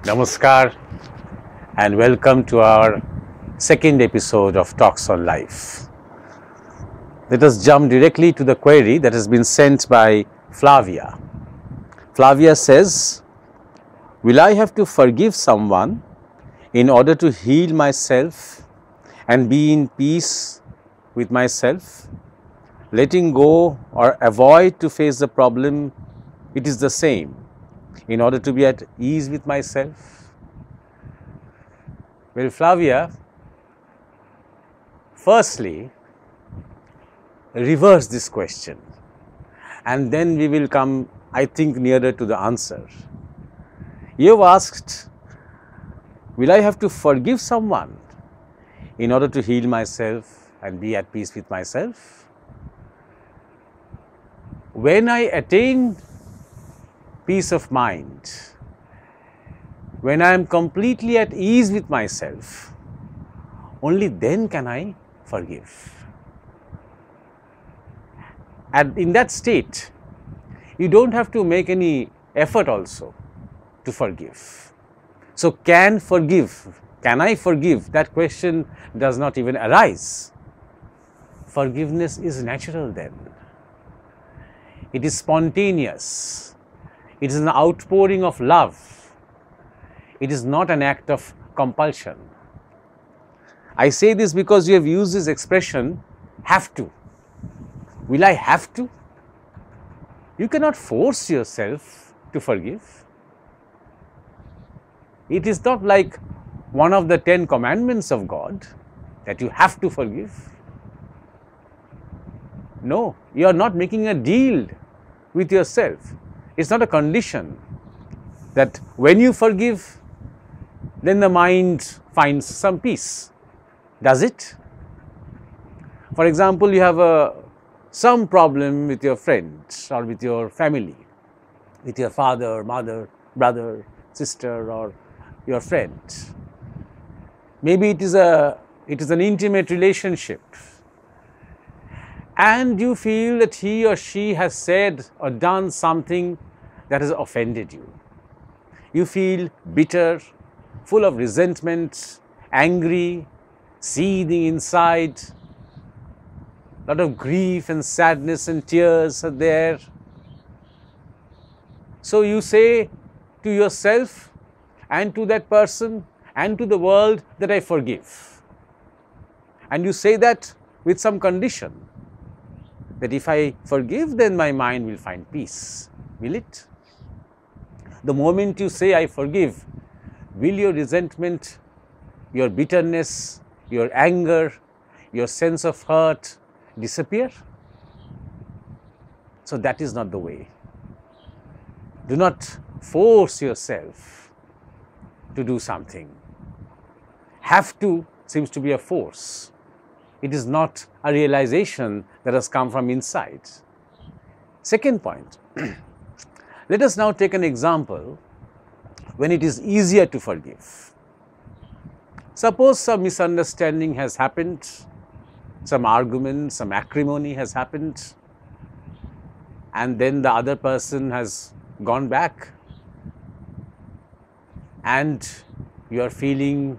Namaskar and welcome to our second episode of Talks on Life. Let us jump directly to the query that has been sent by Flavia. Flavia says, will I have to forgive someone in order to heal myself and be in peace with myself? Letting go or avoid to face the problem, it is the same. In order to be at ease with myself? Well, Flavia, firstly, reverse this question and then we will come, I think, nearer to the answer. You have asked, will I have to forgive someone in order to heal myself and be at peace with myself? When I attain peace of mind, when I am completely at ease with myself, only then can I forgive. And in that state, you don't have to make any effort also to forgive. So, can I forgive? That question does not even arise. Forgiveness is natural then. It is spontaneous. It is an outpouring of love. It is not an act of compulsion. I say this because you have used this expression, have to. Will I have to? You cannot force yourself to forgive. It is not like one of the 10 commandments of God that you have to forgive. No, you are not making a deal with yourself. It's not a condition that when you forgive, then the mind finds some peace. Does it? For example, you have some problem with your friends or with your family, with your father, mother, brother, sister, or your friend. Maybe it is an intimate relationship, and you feel that he or she has said or done something that has offended you. You feel bitter, full of resentment, angry, seething inside. A lot of grief and sadness and tears are there. So you say to yourself and to that person and to the world that I forgive. And you say that with some condition, that if I forgive, then my mind will find peace. Will it? The moment you say I forgive, will your resentment, your bitterness, your anger, your sense of hurt disappear? So that is not the way. Do not force yourself to do something. Have to seems to be a force. It is not a realization that has come from inside. Second point, let us now take an example when it is easier to forgive. Suppose some misunderstanding has happened, some argument, some acrimony has happened, and then the other person has gone back and you are feeling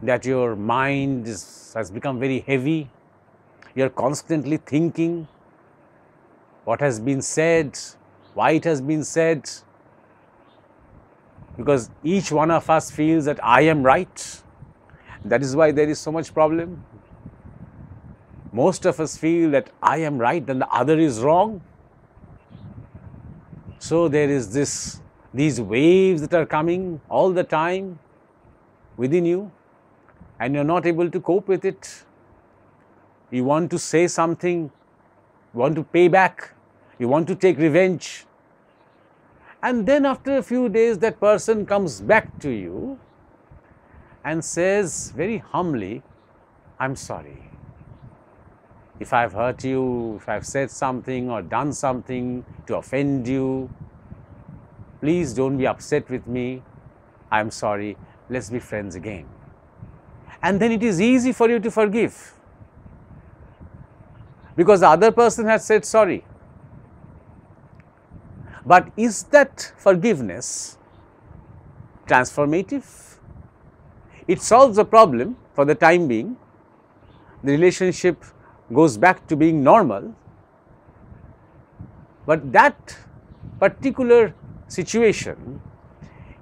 that your mind has become very heavy. You are constantly thinking what has been said, why it has been said, because each one of us feels that I am right. That is why there is so much problem. Most of us feel that I am right and the other is wrong. So there is these waves that are coming all the time within you, and you are not able to cope with it. You want to say something, you want to pay back, you want to take revenge. And then after a few days, that person comes back to you and says very humbly, I'm sorry. If I've hurt you, if I've said something or done something to offend you, please don't be upset with me. I'm sorry. Let's be friends again. And then it is easy for you to forgive, because the other person has said sorry. But is that forgiveness transformative. It solves the problem for the time being. The relationship goes back to being normal. But that particular situation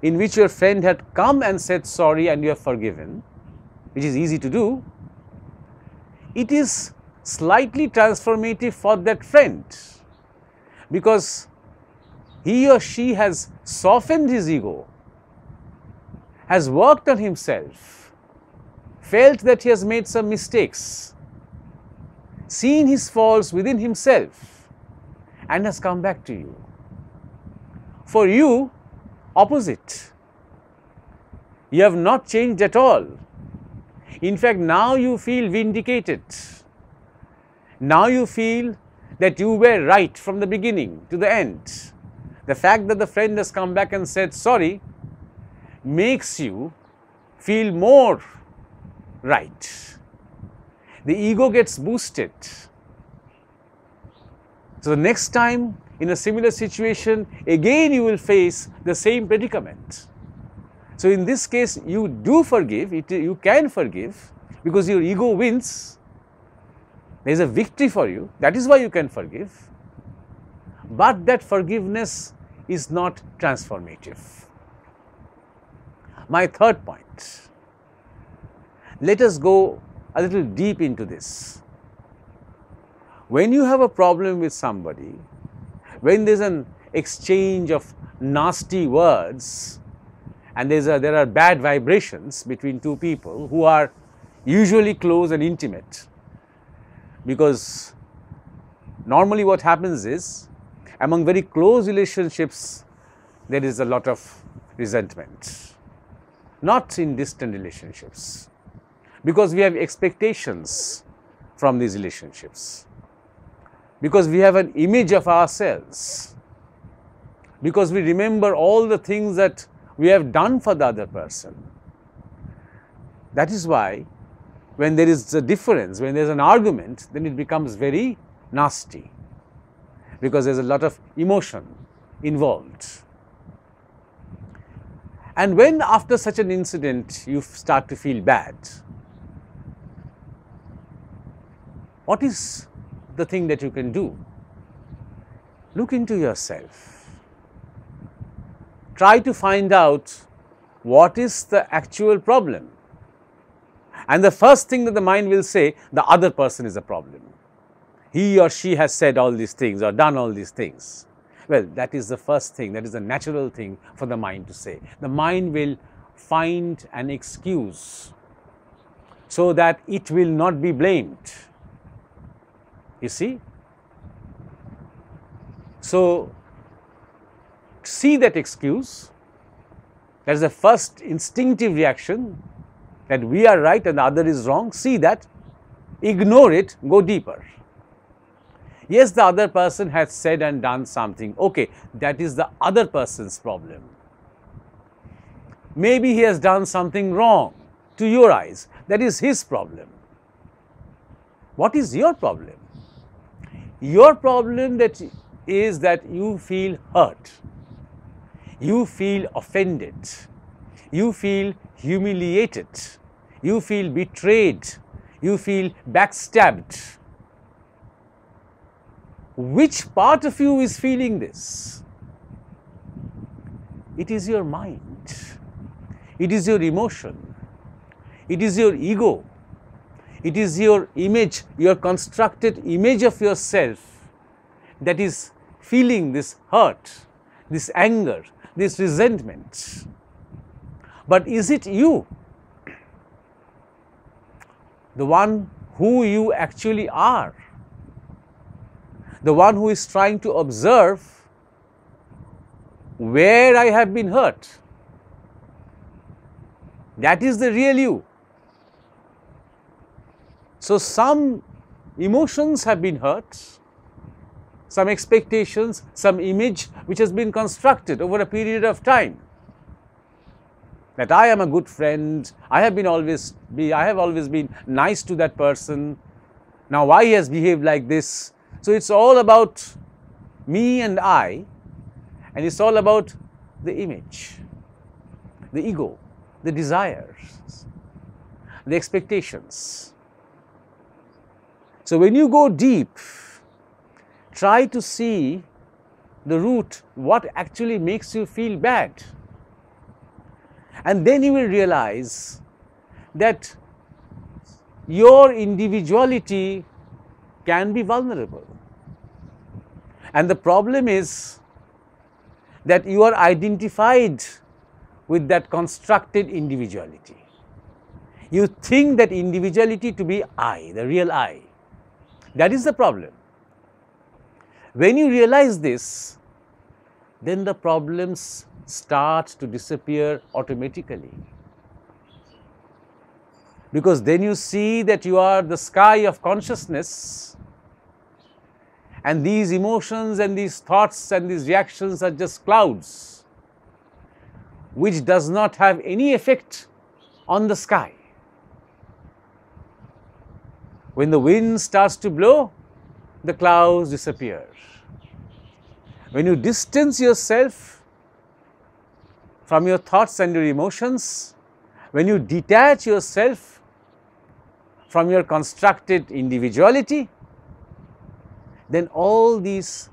in which your friend had come and said sorry and you have forgiven, which is easy to do, it is slightly transformative for that friend, because he or she has softened his ego, has worked on himself, felt that he has made some mistakes, seen his faults within himself, and has come back to you. For you, opposite. You have not changed at all. In fact, now you feel vindicated. Now you feel that you were right from the beginning to the end. The fact that the friend has come back and said sorry makes you feel more right. The ego gets boosted. So the next time in a similar situation, again you will face the same predicament. So in this case, you do forgive, you can forgive, because your ego wins. There is a victory for you, that is why you can forgive. But that forgiveness is not transformative. My third point, let us go a little deep into this. When you have a problem with somebody, when there is an exchange of nasty words and there are bad vibrations between two people who are usually close and intimate, because normally what happens is, among very close relationships, there is a lot of resentment, not in distant relationships, because we have expectations from these relationships, because we have an image of ourselves, because we remember all the things that we have done for the other person. That is why when there is a difference, when there is an argument, then it becomes very nasty, because there is a lot of emotion involved. And when after such an incident you start to feel bad, what is the thing that you can do? Look into yourself. Try to find out what is the actual problem. And the first thing that the mind will say, the other person is the problem. He or she has said all these things or done all these things. Well, that is the first thing, that is the natural thing for the mind to say. The mind will find an excuse so that it will not be blamed. You see? So, see that excuse, that is the first instinctive reaction, that we are right and the other is wrong. See that, ignore it, go deeper. Yes, the other person has said and done something. Okay, that is the other person's problem. Maybe he has done something wrong to your eyes. That is his problem. What is your problem? Your problem is that you feel hurt. You feel offended. You feel humiliated. You feel betrayed. You feel backstabbed. Which part of you is feeling this? It is your mind. It is your emotion. It is your ego. It is your image, your constructed image of yourself that is feeling this hurt, this anger, this resentment. But is it you, the one who you actually are? The one who is trying to observe where I have been hurt. That is the real you. So, some emotions have been hurt, some expectations, some image which has been constructed over a period of time. That I am a good friend, I have always been nice to that person. Now, why he has behaved like this? So, it is all about me and I, and it is all about the image. the ego, the desires, the expectations. So when you go deep, try to see the root, what actually makes you feel bad. And then you will realize that your individuality can be vulnerable. And the problem is that you are identified with that constructed individuality. You think that individuality to be I, the real I. That is the problem. When you realize this, then the problems start to disappear automatically. Because then you see that you are the sky of consciousness, and these emotions and these thoughts and these reactions are just clouds, which does not have any effect on the sky. When the wind starts to blow, the clouds disappear. When you distance yourself from your thoughts and your emotions, when you detach yourself from your constructed individuality, then all these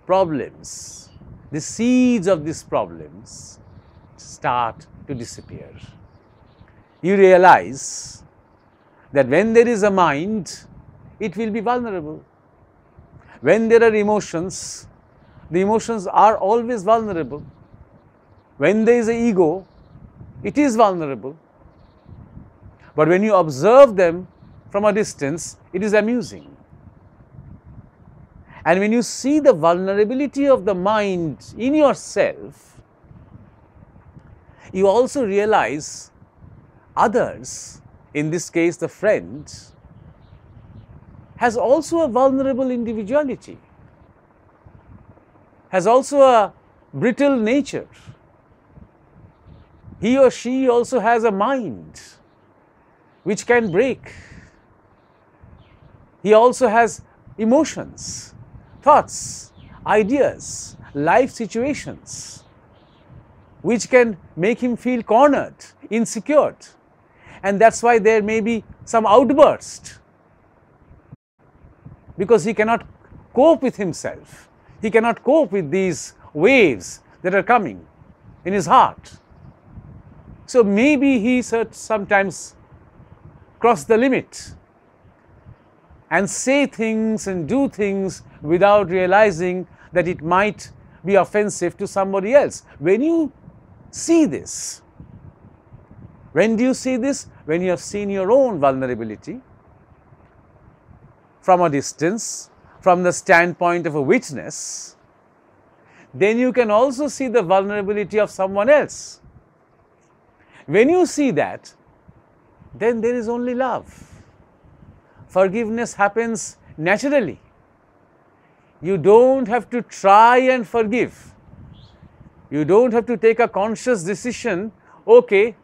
problems, the seeds of these problems, start to disappear. You realize that when there is a mind, it will be vulnerable. When there are emotions, the emotions are always vulnerable. When there is an ego, it is vulnerable. But when you observe them from a distance, it is amusing. And when you see the vulnerability of the mind in yourself, you also realize others, in this case the friend, has also a vulnerable individuality, has also a brittle nature. He or she also has a mind which can break. He also has emotions, thoughts, ideas, life situations, which can make him feel cornered, insecure. And that's why there may be some outburst, because he cannot cope with himself. He cannot cope with these waves that are coming in his heart. So maybe he sometimes cross the limit and say things and do things without realizing that it might be offensive to somebody else. When you see this, when do you see this? When you have seen your own vulnerability from a distance, from the standpoint of a witness, then you can also see the vulnerability of someone else. When you see that, then there is only love. Forgiveness happens naturally. You don't have to try and forgive. You don't have to take a conscious decision, okay,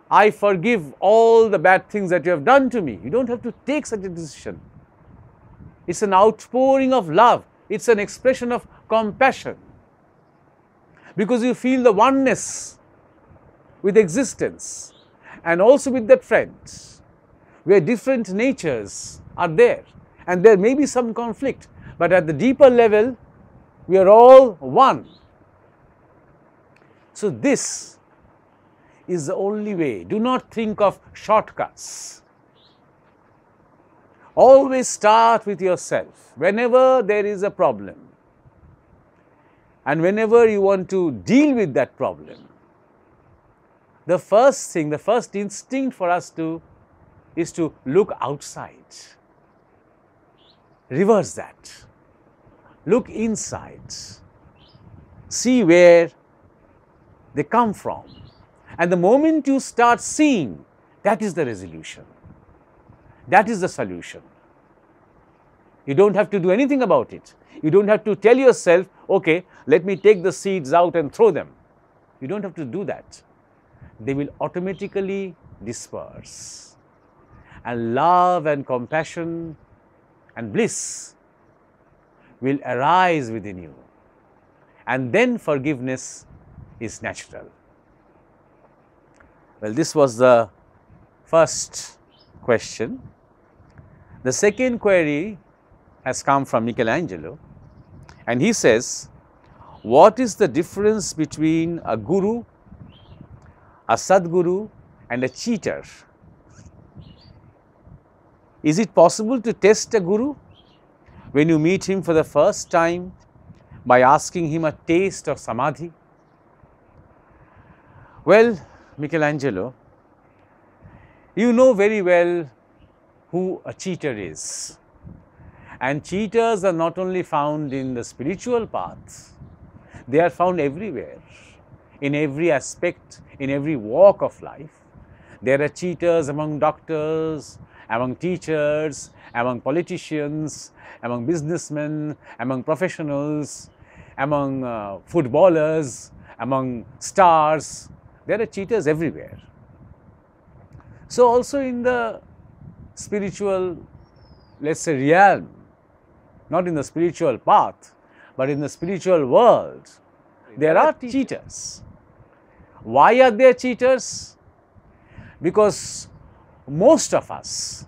I forgive all the bad things that you have done to me. You don't have to take such a decision. It's an outpouring of love. It's an expression of compassion. Because you feel the oneness with existence and also with that friend, where different natures are there, and there may be some conflict, but at the deeper level, we are all one. So this is the only way. Do not think of shortcuts. Always start with yourself. Whenever there is a problem, and whenever you want to deal with that problem, the first thing, the first instinct for us is to look outside. Reverse that. Look inside. See where they come from. And the moment you start seeing, that is the resolution. That is the solution. You don't have to do anything about it. You don't have to tell yourself, okay, let me take the seeds out and throw them. You don't have to do that. They will automatically disperse. And love and compassion and bliss will arise within you. And then forgiveness is natural. Well, this was the first question. The second query has come from Michelangelo, and he says, what is the difference between a guru, a sadguru, and a cheater? Is it possible to test a guru when you meet him for the first time by asking him a taste of samadhi? Well, Michelangelo, you know very well who a cheater is. And cheaters are not only found in the spiritual path, they are found everywhere, in every aspect, in every walk of life. There are cheaters among doctors, among teachers, among politicians, among businessmen, among professionals, among footballers, among stars. There are cheaters everywhere. So also in the spiritual, let's say, realm, not in the spiritual path, but in the spiritual world, there are cheaters. Why are there cheaters? Because most of us,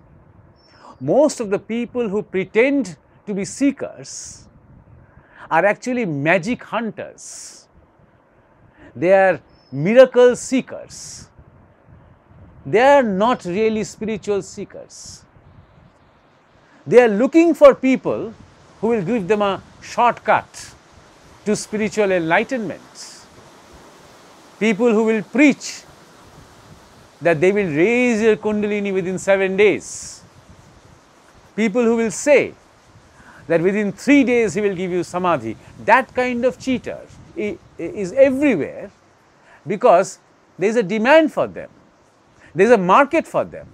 most of the people who pretend to be seekers are actually magic hunters. They are miracle seekers. They are not really spiritual seekers. They are looking for people who will give them a shortcut to spiritual enlightenment. People who will preach that they will raise your kundalini within 7 days. People who will say that within 3 days he will give you samadhi. That kind of cheater is everywhere because there is a demand for them. There is a market for them,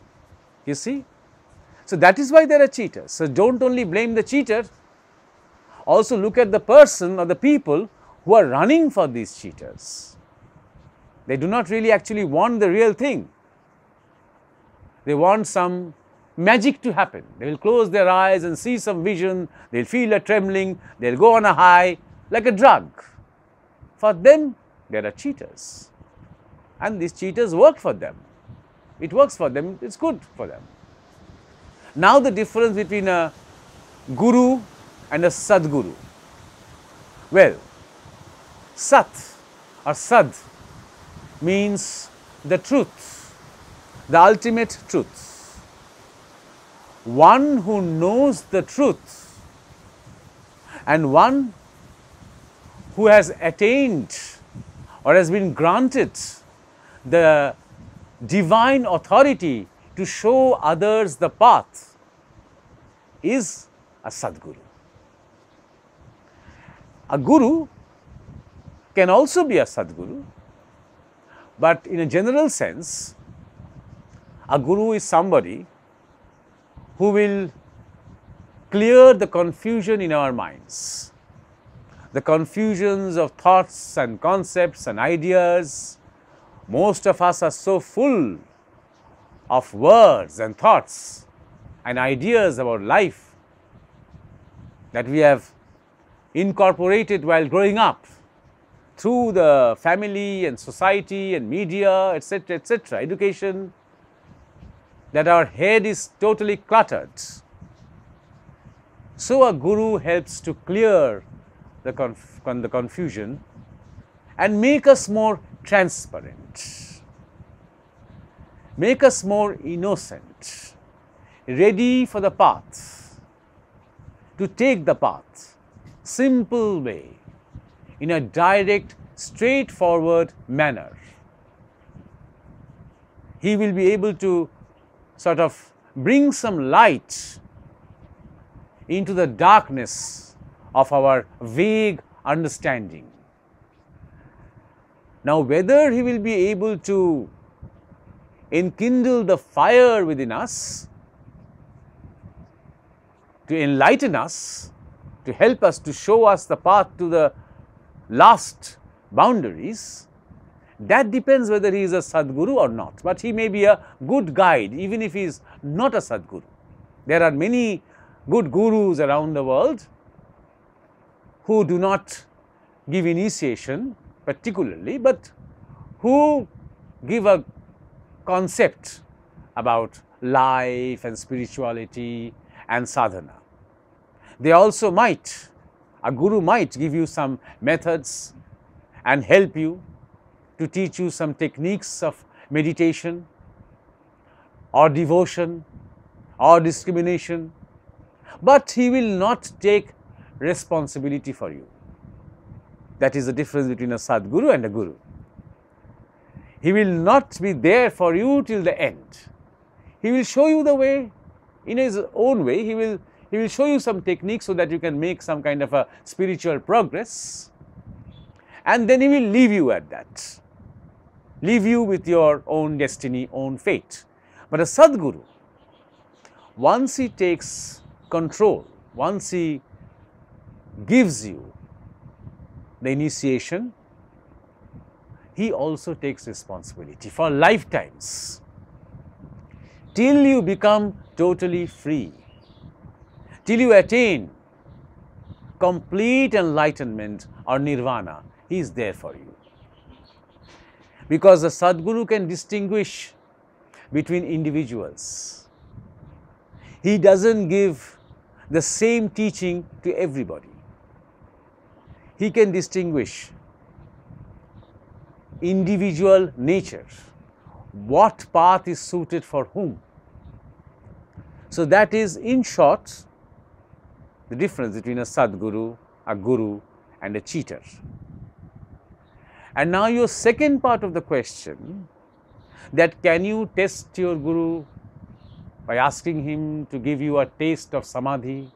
you see. So that is why there are cheaters. So don't only blame the cheater, also look at the person or the people who are running for these cheaters. They do not really actually want the real thing. They want some magic to happen. They will close their eyes and see some vision, they will feel a trembling, they will go on a high like a drug. For them, there are cheaters. And these cheaters work for them. It works for them, it's good for them. Now the difference between a guru and a sadguru. Well, sat or sad means the truth, the ultimate truth. One who knows the truth and one who has attained or has been granted the divine authority to show others the path is a sadguru. A guru can also be a sadguru, but in a general sense, a guru is somebody who will clear the confusion in our minds, the confusions of thoughts and concepts and ideas. Most of us are so full of words and thoughts and ideas about life that we have incorporated while growing up through the family and society and media, etc., education, that our head is totally cluttered. So a guru helps to clear the confusion and make us more transparent, make us more innocent, ready for the path, to take the path, simple way, in a direct, straightforward manner. He will be able to sort of bring some light into the darkness of our vague understanding. Now, whether he will be able to enkindle the fire within us, to enlighten us, to help us, to show us the path to the last boundaries, that depends whether he is a sadguru or not. But he may be a good guide even if he is not a sadguru. There are many good gurus around the world who do not give initiation particularly, but who give a concept about life and spirituality and sadhana. They also might, a guru might give you some methods and help you to teach you some techniques of meditation or devotion or discrimination, but he will not take responsibility for you. That is the difference between a Sadguru and a Guru. He will not be there for you till the end. He will show you the way in his own way. He will show you some techniques so that you can make some kind of a spiritual progress, and then he will leave you at that. Leave you with your own destiny, own fate. But a Sadguru, once he takes control, once he gives you the initiation, he also takes responsibility for lifetimes till you become totally free, till you attain complete enlightenment or nirvana. He is there for you. Because the Sadguru can distinguish between individuals. He doesn't give the same teaching to everybody. He can distinguish individual nature, what path is suited for whom. So that is, in short, the difference between a Sadguru, a Guru and a cheater. And now your second part of the question, that can you test your Guru by asking him to give you a taste of Samadhi?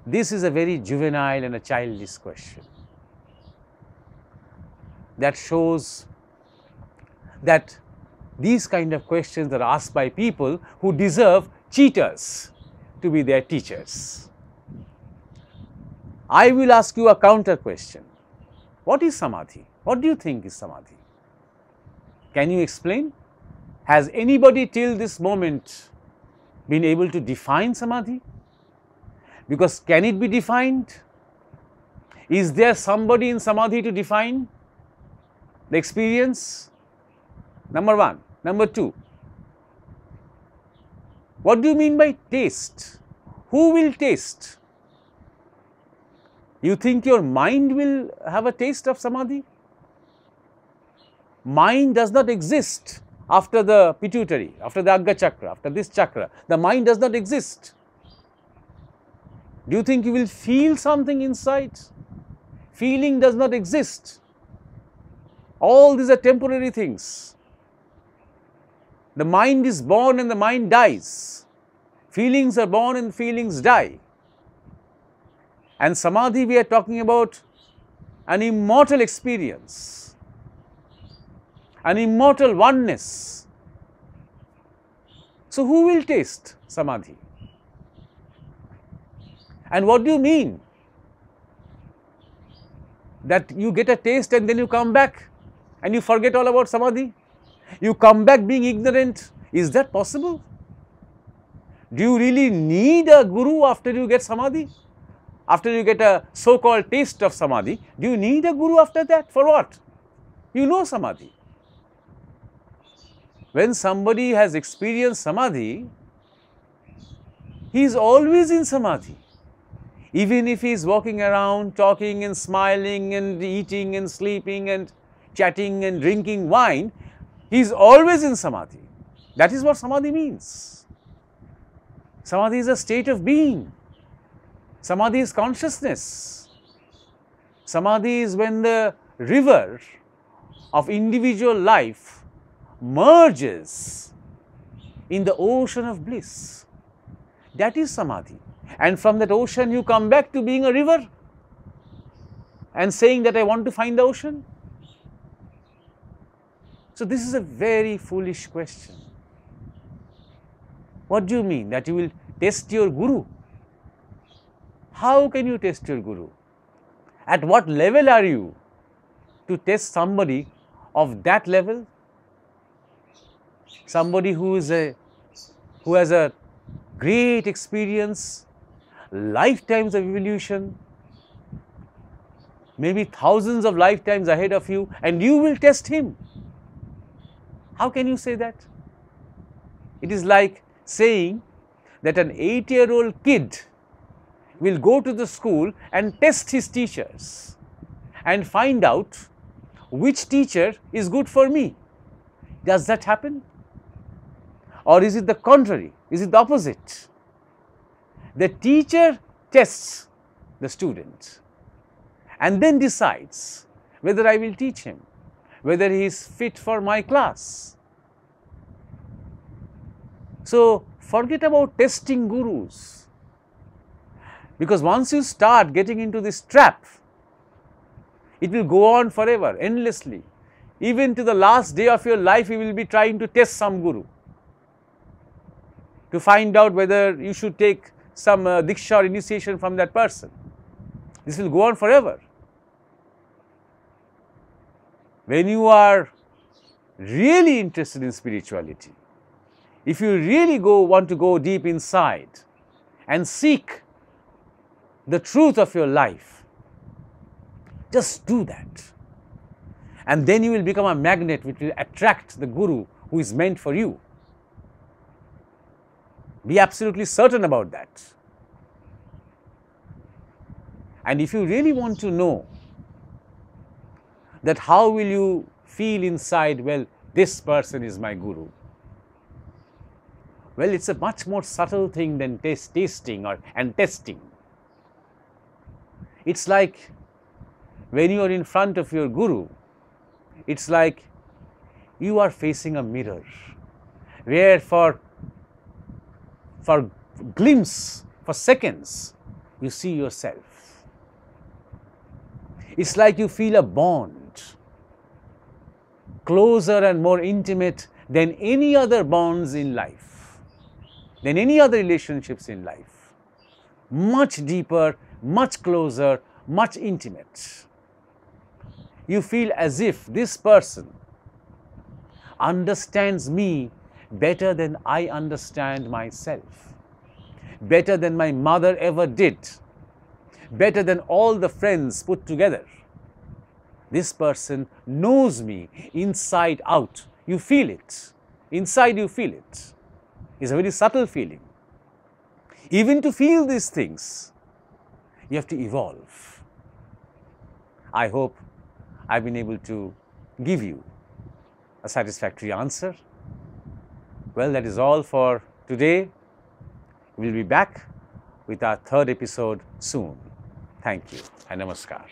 This is a very juvenile and a childish question. That shows that these kind of questions are asked by people who deserve cheaters to be their teachers. I will ask you a counter question. What is Samadhi? What do you think is Samadhi? Can you explain? Has anybody till this moment been able to define Samadhi? Because can it be defined? Is there somebody in Samadhi to define the experience? Number one. Number two, what do you mean by taste? Who will taste? You think your mind will have a taste of Samadhi? Mind does not exist after the pituitary, after the Agga chakra, after this chakra. The mind does not exist. Do you think you will feel something inside? Feeling does not exist. All these are temporary things. The mind is born and the mind dies. Feelings are born and feelings die. And Samadhi, we are talking about an immortal experience, an immortal oneness. So who will taste Samadhi? And what do you mean? That you get a taste and then you come back and you forget all about Samadhi? You come back being ignorant? Is that possible? Do you really need a Guru after you get Samadhi? After you get a so-called taste of Samadhi, do you need a Guru after that? For what? You know Samadhi. When somebody has experienced Samadhi, he is always in Samadhi. Even if he is walking around, talking and smiling and eating and sleeping and chatting and drinking wine, he is always in Samadhi. That is what Samadhi means. Samadhi is a state of being. Samadhi is consciousness. Samadhi is when the river of individual life merges in the ocean of bliss. That is Samadhi. And from that ocean you come back to being a river and saying that I want to find the ocean. So this is a very foolish question. What do you mean? That you will test your Guru? How can you test your Guru? At what level are you to test somebody of that level? Somebody who has a great experience, lifetimes of evolution, maybe thousands of lifetimes ahead of you, and you will test him. How can you say that? It is like saying that an 8-year-old kid will go to the school and test his teachers and find out which teacher is good for me. Does that happen? Or is it the contrary? Is it the opposite? The teacher tests the student and then decides whether I will teach him, whether he is fit for my class. So, forget about testing gurus, because once you start getting into this trap, it will go on forever, endlessly. Even to the last day of your life, you will be trying to test some guru to find out whether you should take some Diksha or initiation from that person. This will go on forever. When you are really interested in spirituality, if you really want to go deep inside and seek the truth of your life, just do that. And then you will become a magnet which will attract the guru who is meant for you. Be absolutely certain about that. And if you really want to know that how will you feel inside, well, this person is my guru. Well, it's a much more subtle thing than tasting and testing. It's like when you are in front of your guru, it's like you are facing a mirror where for glimpse, for seconds, you see yourself. It's like you feel a bond, closer and more intimate than any other bonds in life, than any other relationships in life. Much deeper, much closer, much intimate. You feel as if this person understands me better than I understand myself, better than my mother ever did, better than all the friends put together. This person knows me inside out. You feel it. Inside you feel it. It's a very subtle feeling. Even to feel these things, you have to evolve. I hope I've been able to give you a satisfactory answer. Well, that is all for today. We'll be back with our third episode soon. Thank you and namaskar.